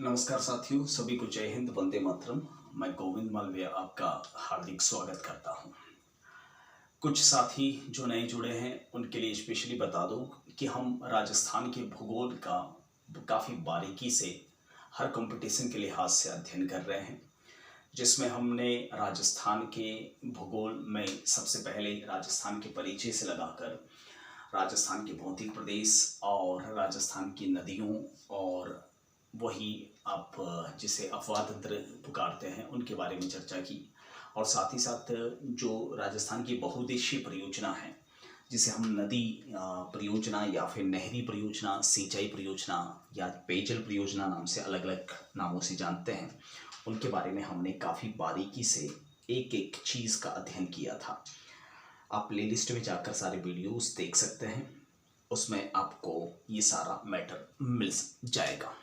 नमस्कार साथियों, सभी को जय हिंद, वंदे मातरम। मैं गोविंद मालवीय आपका हार्दिक स्वागत करता हूं। कुछ साथी जो नए जुड़े हैं उनके लिए स्पेशली बता दूं कि हम राजस्थान के भूगोल का काफ़ी बारीकी से हर कंपटीशन के लिहाज से अध्ययन कर रहे हैं, जिसमें हमने राजस्थान के भूगोल में सबसे पहले राजस्थान के परिचय से लगाकर राजस्थान के भौतिक प्रदेश और राजस्थान की नदियों और वही आप जिसे अफवाह तंत्र पुकारते हैं उनके बारे में चर्चा की। और साथ ही साथ जो राजस्थान की बहुउद्देशीय परियोजना है, जिसे हम नदी परियोजना या फिर नहरी परियोजना, सिंचाई परियोजना या पेयजल परियोजना नाम से अलग अलग नामों से जानते हैं, उनके बारे में हमने काफ़ी बारीकी से एक एक चीज़ का अध्ययन किया था। आप प्लेलिस्ट में जाकर सारे वीडियोस देख सकते हैं, उसमें आपको ये सारा मैटर मिल जाएगा।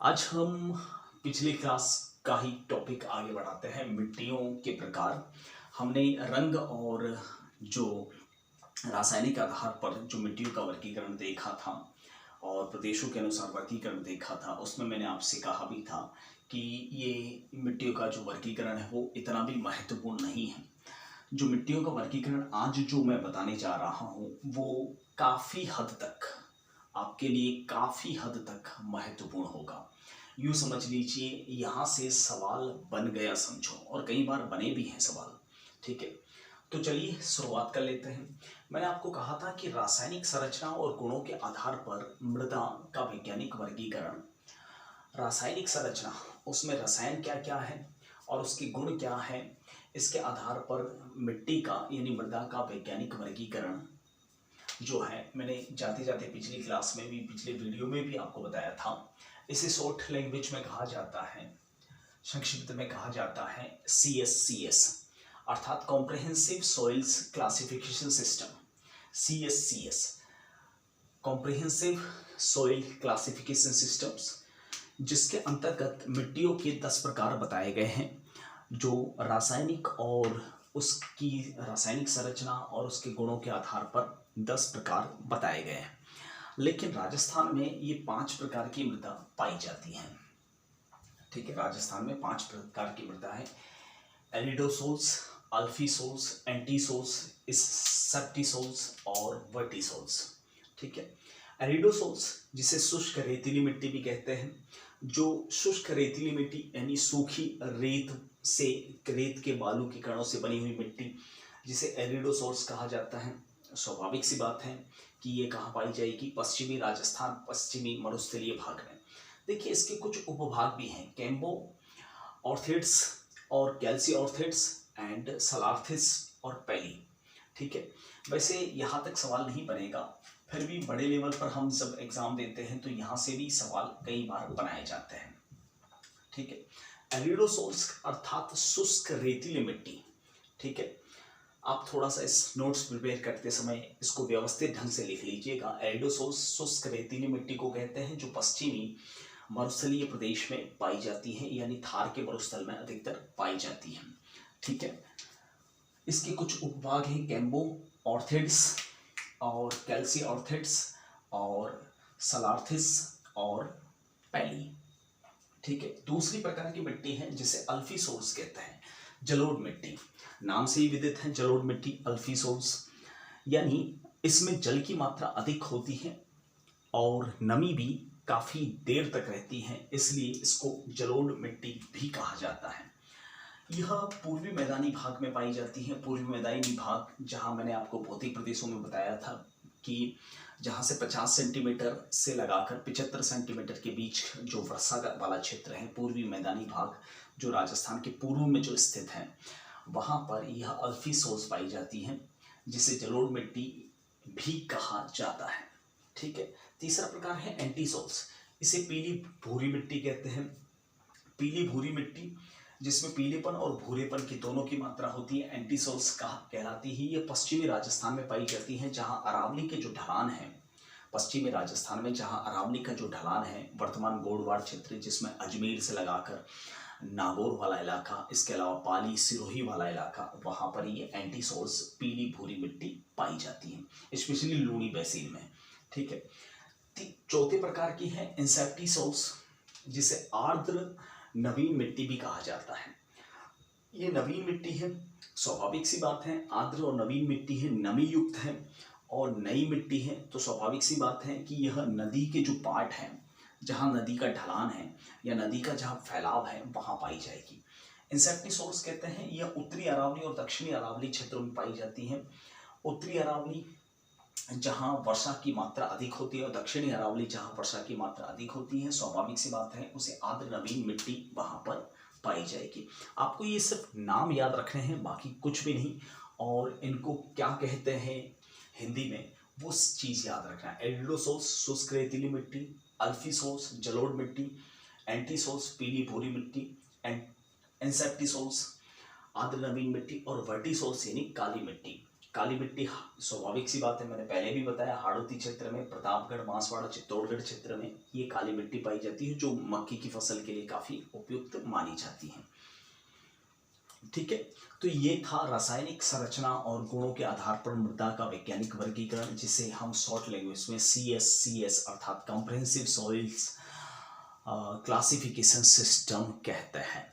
आज हम पिछली क्लास का ही टॉपिक आगे बढ़ाते हैं, मिट्टियों के प्रकार। हमने रंग और जो रासायनिक आधार पर जो मिट्टियों का वर्गीकरण देखा था और प्रदेशों के अनुसार वर्गीकरण देखा था, उसमें मैंने आपसे कहा भी था कि ये मिट्टियों का जो वर्गीकरण है वो इतना भी महत्वपूर्ण नहीं है। जो मिट्टियों का वर्गीकरण आज जो मैं बताने जा रहा हूँ वो काफ़ी हद तक आपके लिए काफ़ी हद तक महत्वपूर्ण होगा। यूँ समझ लीजिए यहाँ से सवाल बन गया समझो, और कई बार बने भी हैं सवाल। ठीक है, तो चलिए शुरुआत कर लेते हैं। मैंने आपको कहा था कि रासायनिक संरचना और गुणों के आधार पर मृदा का वैज्ञानिक वर्गीकरण। रासायनिक संरचना, उसमें रसायन क्या क्या है और उसके गुण क्या है, इसके आधार पर मिट्टी का यानी मृदा का वैज्ञानिक वर्गीकरण जो है, मैंने जाते जाते पिछली क्लास में भी, पिछले वीडियो में भी आपको बताया था। इसे शॉर्ट लैंग्वेज में कहा जाता है, संक्षिप्त में कहा जाता है CSCS, अर्थात comprehensive soils classification system. CSCS, comprehensive soil classification systems, जिसके अंतर्गत मिट्टियों के 10 प्रकार बताए गए हैं, जो रासायनिक और उसकी रासायनिक संरचना और उसके गुणों के आधार पर 10 प्रकार बताए गए हैं। लेकिन राजस्थान में ये 5 प्रकार की मृदा पाई जाती हैं। ठीक है, राजस्थान में 5 प्रकार की मृदा है: एरिडोसोल्स, अल्फीसोल्स, एंटीसोल्स, सेप्टीसोल्स और वर्टीसोल्स। ठीक है, एरिडोसोल्स जिसे शुष्क रेतीली मिट्टी भी कहते हैं, जो शुष्क रेतीली मिट्टी यानी सूखी रेत के बालू के कणों से बनी हुई मिट्टी, जिसे एरिडोसोल्स कहा जाता है। स्वाभाविक सी बात है कि ये कहाँ पाई जाएगी? पश्चिमी राजस्थान, पश्चिमी मरुस्थलीय भाग में। देखिए, इसके कुछ उपभाग भी हैं: कैम्बो ऑर्थेट्स और कैल्सी ऑर्थेट्स एंड सलार्थिस और पैली। ठीक है, वैसे यहाँ तक सवाल नहीं बनेगा, फिर भी बड़े लेवल पर हम जब एग्जाम देते हैं तो यहाँ से भी सवाल कई बार बनाए जाते हैं। ठीक है, एरिडोसोल्स अर्थात शुष्क रेतीली मिट्टी। ठीक है, आप थोड़ा सा इस नोट्स प्रिपेयर करते समय इसको व्यवस्थित ढंग से लिख लीजिएगा। एरिडोसोल्स शुष्क रेतीली मिट्टी को कहते हैं, जो पश्चिमी मरुस्थलीय प्रदेश में पाई जाती है, यानी थार के मरुस्थल में अधिकतर पाई जाती है। ठीक है, इसके कुछ उपभाग हैं: कैम्बो ऑर्थेट्स और कैल्सी ऑर्थेट्स और सलार्थिस और पैली। ठीक है, दूसरी प्रकार की मिट्टी है जिसे अल्फीसोल्स कहते हैं, जलोढ़ मिट्टी। नाम से ही विदित है जलोढ़ मिट्टी, अल्फीसोल्स, यानी इसमें जल की मात्रा अधिक होती है और नमी भी काफ़ी देर तक रहती है, इसलिए इसको जलोढ़ मिट्टी भी कहा जाता है। यह पूर्वी मैदानी भाग में पाई जाती है। पूर्वी मैदानी भाग, जहां मैंने आपको भौतिक प्रदेशों में बताया था कि जहां से 50 सेंटीमीटर से लगाकर 75 सेंटीमीटर के बीच जो वर्षा वाला क्षेत्र है, पूर्वी मैदानी भाग जो राजस्थान के पूर्व में जो स्थित है, वहां पर यह अल्फीसोल्स पाई जाती है, जिसे जलोढ़ मिट्टी भी कहा जाता है। ठीक है, तीसरा प्रकार है एंटीसोल्स। इसे पीली भूरी मिट्टी कहते हैं। पीली भूरी मिट्टी जिसमें पीलेपन और भूरेपन की दोनों की मात्रा होती है, एंटीसोल्स कहलाती है। ये पश्चिमी राजस्थान में पाई जाती है, जहां अरावली के जो ढलान है, पश्चिमी राजस्थान में जहां अरावली का जो ढलान है, वर्तमान गोडवाड़ क्षेत्र, जिसमें अजमेर से लगाकर नागौर वाला इलाका, इसके अलावा पाली सिरोही वाला इलाका, वहां पर ये एंटीसोल्स पीली भूरी मिट्टी पाई जाती है, स्पेशली लूनी बेसिन में। ठीक है, चौथे प्रकार की है इंसेप्टीसोल्स। जिसे आर्द्र नवीन मिट्टी भी कहा जाता है। ये नवीन मिट्टी है, स्वाभाविक सी बात है, आर्द्र और नवीन मिट्टी है, नमी युक्त है और नई मिट्टी है, तो स्वाभाविक सी बात है कि यह नदी के जो पार्ट हैं, जहाँ नदी का ढलान है या नदी का जहाँ फैलाव है, वहाँ पाई जाएगी। इंसेप्टिसोर्स कहते हैं यह उत्तरी अरावली और दक्षिणी अरावली क्षेत्रों में पाई जाती है। उत्तरी अरावली जहाँ वर्षा की मात्रा अधिक होती है और दक्षिणी अरावली जहाँ वर्षा की मात्रा अधिक होती है, स्वाभाविक सी बात है उसे आर्द्र नवीन मिट्टी वहाँ पर पाई जाएगी। आपको ये सिर्फ नाम याद रखने हैं, बाकी कुछ भी नहीं, और इनको क्या कहते हैं हिंदी में वो चीज़ याद रखना है। एल्डोसोर्स शुष्क रेतीली मिट्टी, अल्फीसोर्स जलोढ़ मिट्टी, एंटीसोर्स पीली भूरी मिट्टी, इंसेप्टिसोर्स आर्द्र नवीन मिट्टी और वर्टिसोर्स यानी काली मिट्टी। काली मिट्टी स्वाभाविक सी बात है, मैंने पहले भी बताया, हाड़ौती क्षेत्र में, प्रतापगढ़, बांसवाड़ा, चित्तौड़गढ़ क्षेत्र में ये काली मिट्टी पाई जाती है, जो मक्की की फसल के लिए काफ़ी उपयुक्त मानी जाती है। ठीक है, तो ये था रासायनिक संरचना और गुणों के आधार पर मृदा का वैज्ञानिक वर्गीकरण, जिसे हम शॉर्ट लैंग्वेज में CSCS अर्थात कॉम्प्रिहेंसिव सॉइल्स क्लासिफिकेशन सिस्टम कहते हैं।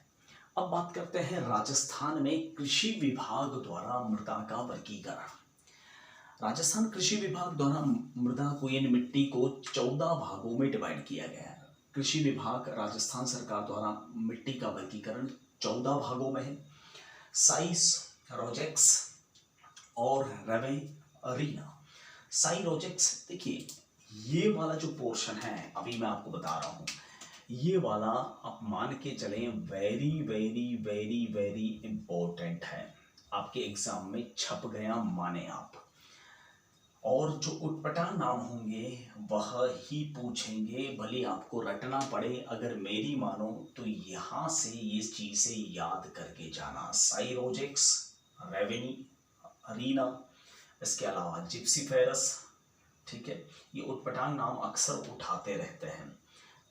अब बात करते हैं राजस्थान में कृषि विभाग द्वारा मृदा का वर्गीकरण। राजस्थान कृषि विभाग द्वारा मृदा को यानी मिट्टी को 14 भागों में डिवाइड किया गया है। कृषि विभाग राजस्थान सरकार द्वारा मिट्टी का वर्गीकरण 14 भागों में है। साइस, रोजेक्स और रेवेरिना। साई रोजेक्स, देखिए ये वाला जो पोर्शन है अभी मैं आपको बता रहा हूँ, ये वाला आप मान के चलें very very very very important है, आपके एग्जाम में छप गया माने आप। और जो उटपटांग नाम होंगे वह ही पूछेंगे, भले आपको रटना पड़े, अगर मेरी मानो तो यहाँ से ये चीज़ें याद करके जाना। साइरोजेक्स, रेवेरिना, इसके अलावा जिप्सीफेरस। ठीक है, ये उटपटांग नाम अक्सर उठाते रहते हैं,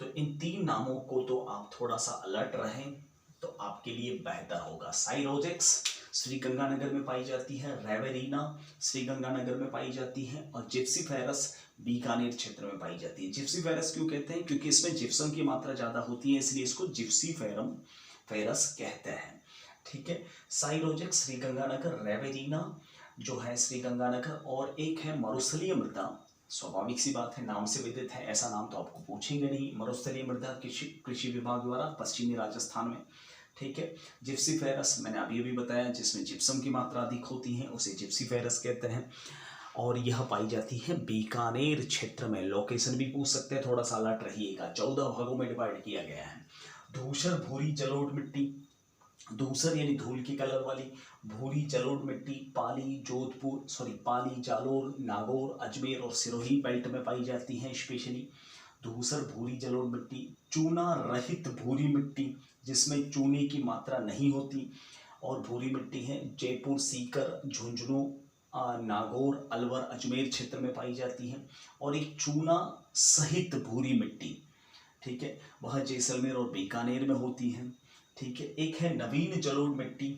तो इन 3 नामों को तो आप थोड़ा सा अलर्ट रहें तो आपके लिए बेहतर होगा। साइरोजेक्स श्री गंगानगर में पाई जाती है, रेवेरिना श्री गंगानगर में पाई जाती है और जिप्सीफेरस बीकानेर क्षेत्र में पाई जाती है। जिप्सीफेरस क्यों कहते हैं? क्योंकि इसमें जिप्सम की मात्रा ज़्यादा होती है, इसलिए इसको जिप्सीफेरम फेरस कहते हैं। ठीक है, साइरोजेक्स श्री गंगानगर, रेवेरिना जो है श्री गंगानगर, और एक है मरुस्थलीय मृदा। स्वाभाविक सी बात है, नाम से विदित है, ऐसा नाम तो आपको पूछेंगे नहीं। मरुस्थलीय मृदा कृषि विभाग द्वारा पश्चिमी राजस्थान में। ठीक है, जिप्सीफेरस मैंने अभी बताया, जिसमें जिप्सम की मात्रा अधिक होती है उसे जिप्सीफेरस कहते हैं, और यह पाई जाती है बीकानेर क्षेत्र में। लोकेशन भी पूछ सकते हैं, थोड़ा सा अलर्ट रहिएगा। 14 भागों में डिवाइड किया गया है। धूसर भूरी जलोढ़ मिट्टी, धूसर यानी धूल की कलर वाली, भूरी जलोढ़ मिट्टी पाली, जालोर, नागौर, अजमेर और सिरोही बेल्ट में पाई जाती है स्पेशली। धूसर भूरी जलोढ़ मिट्टी, चूना रहित भूरी मिट्टी जिसमें चूने की मात्रा नहीं होती और भूरी मिट्टी है, जयपुर, सीकर, झुंझुनू, नागौर, अलवर, अजमेर क्षेत्र में पाई जाती है। और एक चूना सहित भूरी मिट्टी, ठीक है, वह जैसलमेर और बीकानेर में होती है। ठीक है, एक है नवीन जलोढ़ मिट्टी,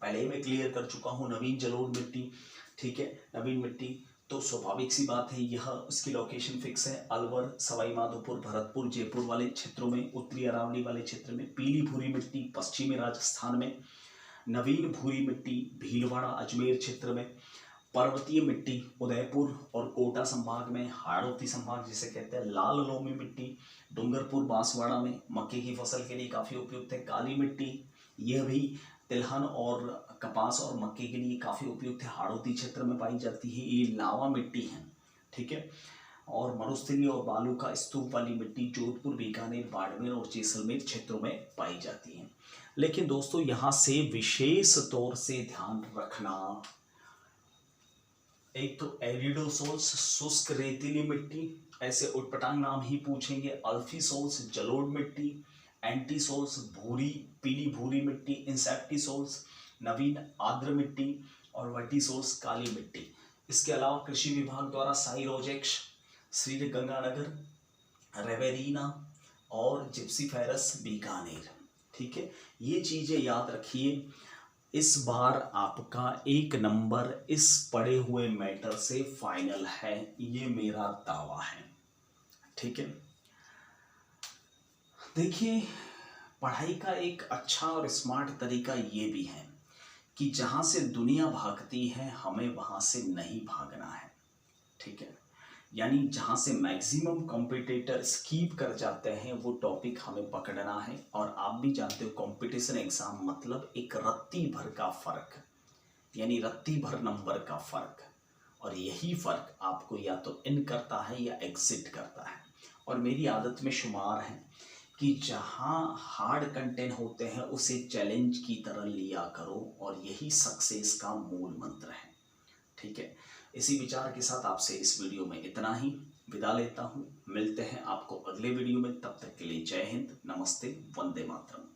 पहले ही मैं क्लियर कर चुका हूँ नवीन जलोढ़ मिट्टी। ठीक है, नवीन मिट्टी तो स्वाभाविक सी बात है, यह उसकी लोकेशन फिक्स है, अलवर, सवाई माधोपुर, भरतपुर, जयपुर वाले क्षेत्रों में, उत्तरी अरावली वाले क्षेत्र में। पीली भूरी मिट्टी पश्चिमी राजस्थान में, नवीन भूरी मिट्टी भीलवाड़ा, अजमेर क्षेत्र में, पर्वतीय मिट्टी उदयपुर और कोटा संभाग में, हाड़ौती संभाग जिसे कहते हैं, लाल लोमी मिट्टी डूंगरपुर, बांसवाड़ा में, मक्के की फसल के लिए काफ़ी उपयुक्त है। काली मिट्टी यह भी तिलहन और कपास और मक्के के लिए काफ़ी उपयुक्त है, हाड़ौती क्षेत्र में पाई जाती है। ये लावा मिट्टी है। ठीक है, और मरुस्थलीय और बालू का स्तूप वाली मिट्टी जोधपुर, बीकानेर, बाड़मेर और जैसलमेर क्षेत्रों में पाई जाती है। लेकिन दोस्तों यहाँ से विशेष तौर से ध्यान रखना, एक तो एरिडोसोल्स शुष्क रेतीली मिट्टी, ऐसे उटपटांग नाम ही पूछेंगे। अल्फीसोल्स जलोढ़ मिट्टी, एंटीसोल्स भूरी पीली भूरी मिट्टी, इंसेप्टिसोल्स नवीन आर्द्र मिट्टी और वर्टिसोल्स काली मिट्टी। इसके अलावा कृषि विभाग द्वारा साइरोजेक्स श्री गंगानगर, रेवेरिना और जिप्सीफेरस बीकानेर। ठीक है, ये चीज़ें याद रखिए। इस बार आपका 1 नंबर इस पढ़े हुए मैटर से फाइनल है, ये मेरा दावा है। ठीक है, देखिए, पढ़ाई का एक अच्छा और स्मार्ट तरीका ये भी है कि जहाँ से दुनिया भागती है हमें वहाँ से नहीं भागना है। ठीक है, यानी जहाँ से मैक्सिमम कॉम्पिटिटर स्कीप कर जाते हैं वो टॉपिक हमें पकड़ना है। और आप भी जानते हो कंपटीशन एग्ज़ाम मतलब एक रत्ती भर का फ़र्क, यानी रत्ती भर नंबर का फ़र्क। और यही फ़र्क आपको या तो इन करता है या एग्ज़िट करता है। और मेरी आदत में शुमार है कि जहाँ हार्ड कंटेंट होते हैं उसे चैलेंज की तरह लिया करो, और यही सक्सेस का मूल मंत्र है। ठीक है, इसी विचार के साथ आपसे इस वीडियो में इतना ही विदा लेता हूँ। मिलते हैं आपको अगले वीडियो में, तब तक के लिए जय हिंद, नमस्ते, वंदे मातरम।